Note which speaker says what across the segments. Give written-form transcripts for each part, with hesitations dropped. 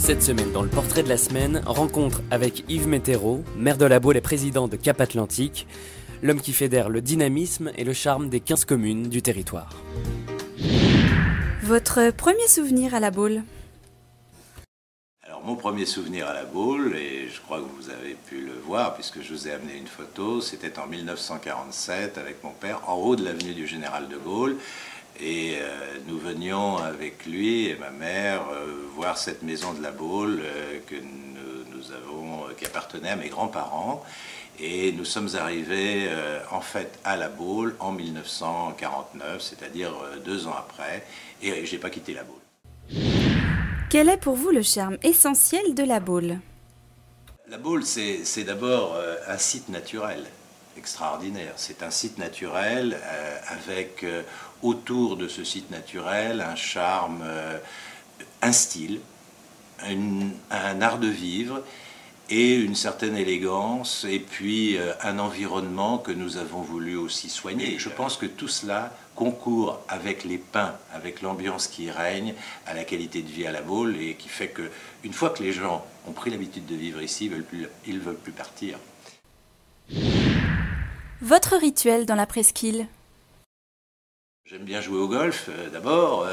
Speaker 1: Cette semaine, dans le portrait de la semaine, rencontre avec Yves Météreau, maire de La Baule et président de Cap Atlantique, l'homme qui fédère le dynamisme et le charme des 15 communes du territoire.
Speaker 2: Votre premier souvenir à La Baule?
Speaker 3: Alors mon premier souvenir à La Baule, et je crois que vous avez pu le voir puisque je vous ai amené une photo, c'était en 1947 avec mon père en haut de l'avenue du Général de Gaulle. Et nous venions avec lui et ma mère voir cette maison de La Baule qui appartenait à mes grands-parents. Et nous sommes arrivés en fait à La Baule en 1949, c'est-à-dire 2 ans après, et j'ai pas quitté La Baule.
Speaker 2: Quel est pour vous le charme essentiel de La Baule?
Speaker 3: La Baule, c'est d'abord un site naturel extraordinaire. C'est un site naturel avec autour de ce site naturel un charme, un style, un art de vivre et une certaine élégance, et puis un environnement que nous avons voulu aussi soigner. Je pense que tout cela concourt avec les pins, avec l'ambiance qui règne, à la qualité de vie à La Baule, et qui fait que une fois que les gens ont pris l'habitude de vivre ici, ils veulent plus partir.
Speaker 2: Votre rituel dans la presqu'île?
Speaker 3: J'aime bien jouer au golf, d'abord,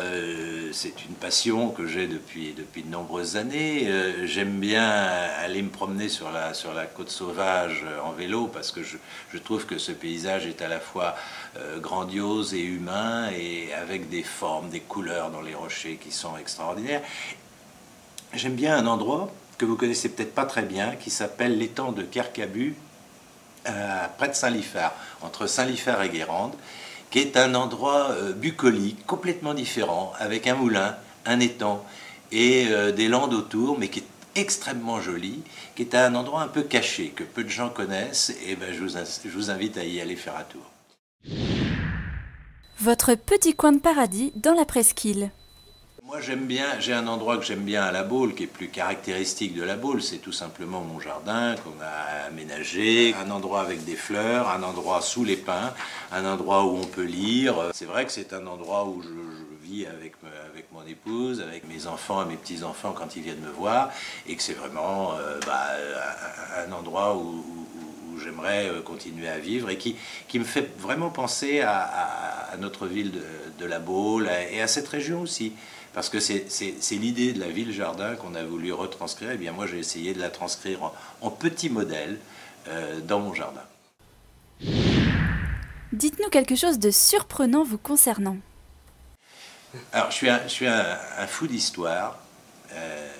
Speaker 3: c'est une passion que j'ai depuis de nombreuses années. J'aime bien aller me promener sur la côte sauvage en vélo parce que je trouve que ce paysage est à la fois grandiose et humain, et avec des formes, des couleurs dans les rochers qui sont extraordinaires. J'aime bien un endroit que vous connaissez peut-être pas très bien qui s'appelle l'étang de Kercabu, près de Saint-Liphard, entre Saint-Liphard et Guérande, qui est un endroit bucolique, complètement différent, avec un moulin, un étang et des landes autour, mais qui est extrêmement joli, qui est un endroit un peu caché, que peu de gens connaissent, et ben je vous invite à y aller faire un tour.
Speaker 2: Votre petit coin de paradis dans la presqu'île?
Speaker 3: Moi j'aime bien, j'ai un endroit que j'aime bien à La Baule, qui est plus caractéristique de La Baule, c'est tout simplement mon jardin qu'on a aménagé, un endroit avec des fleurs, un endroit sous les pins, un endroit où on peut lire. C'est vrai que c'est un endroit où je vis avec mon épouse, avec mes enfants et mes petits-enfants quand ils viennent me voir, et que c'est vraiment un endroit où j'aimerais continuer à vivre, et qui me fait vraiment penser à notre ville de La Baule et à cette région aussi. Parce que c'est l'idée de la ville-jardin qu'on a voulu retranscrire. Et bien moi j'ai essayé de la transcrire en petit modèle dans mon jardin.
Speaker 2: Dites-nous quelque chose de surprenant vous concernant.
Speaker 3: Alors je suis un fou d'histoire,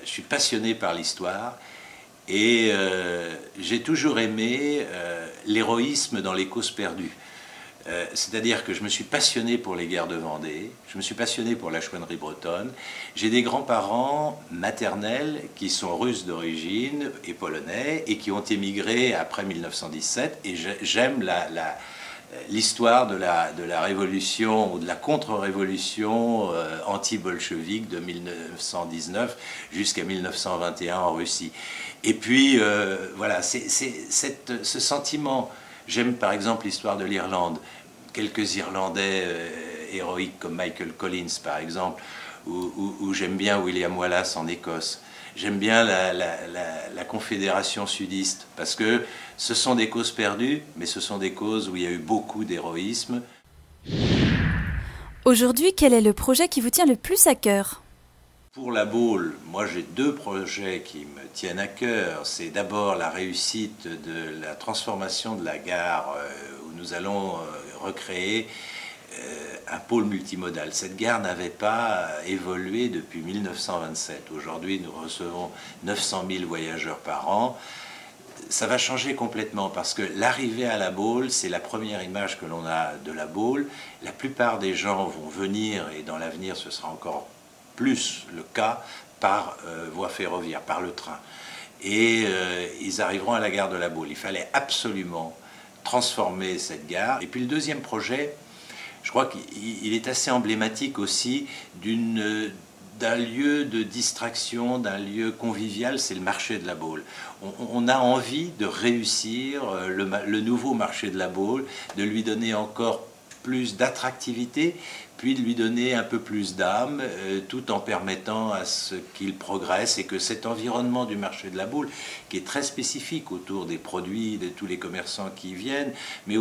Speaker 3: je suis passionné par l'histoire, et j'ai toujours aimé l'héroïsme dans les causes perdues. C'est-à-dire que je me suis passionné pour les guerres de Vendée, je me suis passionné pour la chouannerie bretonne. J'ai des grands-parents maternels qui sont russes d'origine et polonais, et qui ont émigré après 1917, et j'aime l'histoire de la révolution ou de la contre-révolution anti-bolchevique de 1919 jusqu'à 1921 en Russie. Et puis voilà, ce sentiment. J'aime par exemple l'histoire de l'Irlande, quelques Irlandais héroïques comme Michael Collins par exemple, ou j'aime bien William Wallace en Écosse. J'aime bien la Confédération sudiste, parce que ce sont des causes perdues, mais ce sont des causes où il y a eu beaucoup d'héroïsme.
Speaker 2: Aujourd'hui, quel est le projet qui vous tient le plus à cœur?
Speaker 3: Pour La Baule, moi j'ai 2 projets qui me tiennent à cœur. C'est d'abord la réussite de la transformation de la gare où nous allons recréer un pôle multimodal. Cette gare n'avait pas évolué depuis 1927. Aujourd'hui, nous recevons 900 000 voyageurs par an. Ça va changer complètement, parce que l'arrivée à La Baule, c'est la première image que l'on a de La Baule. La plupart des gens vont venir, et dans l'avenir ce sera encore plus le cas, par voie ferroviaire, par le train. Et ils arriveront à la gare de La Baule. Il fallait absolument transformer cette gare. Et puis le deuxième projet, je crois qu'il est assez emblématique aussi d'un lieu de distraction, d'un lieu convivial, c'est le marché de La Baule. On a envie de réussir le nouveau marché de La Baule, de lui donner encore plus d'attractivité, puis de lui donner un peu plus d'âme, tout en permettant à ce qu'il progresse et que cet environnement du marché de la boule, qui est très spécifique autour des produits, de tous les commerçants qui y viennent, mais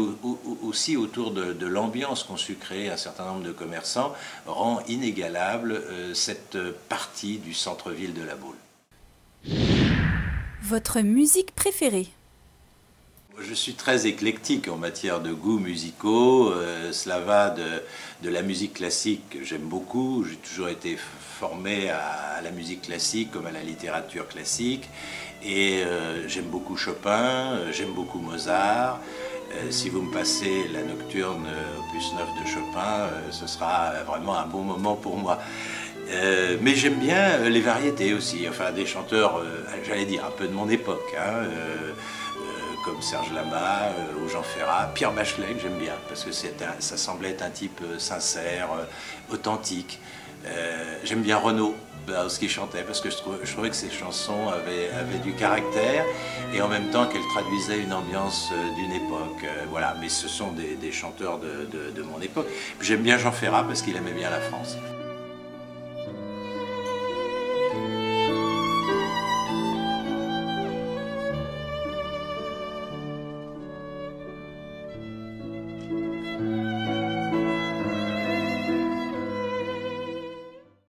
Speaker 3: aussi autour de l'ambiance qu'ont su créer un certain nombre de commerçants, rend inégalable cette partie du centre-ville de la boule.
Speaker 2: Votre musique préférée?
Speaker 3: Je suis très éclectique en matière de goûts musicaux. Cela va de la musique classique que j'aime beaucoup. J'ai toujours été formé à la musique classique comme à la littérature classique. Et j'aime beaucoup Chopin, j'aime beaucoup Mozart. Si vous me passez la nocturne opus 9 de Chopin, ce sera vraiment un bon moment pour moi. Mais j'aime bien les variétés aussi, enfin des chanteurs, j'allais dire, un peu de mon époque, hein, comme Serge Lama ou Jean Ferrat, Pierre Bachelet, que j'aime bien, parce que ça semblait être un type sincère, authentique. J'aime bien Renaud, ce qu'il chantait, parce que je trouvais que ses chansons avaient du caractère, et en même temps qu'elles traduisaient une ambiance d'une époque. Voilà, mais ce sont des chanteurs de mon époque. J'aime bien Jean Ferrat, parce qu'il aimait bien la France.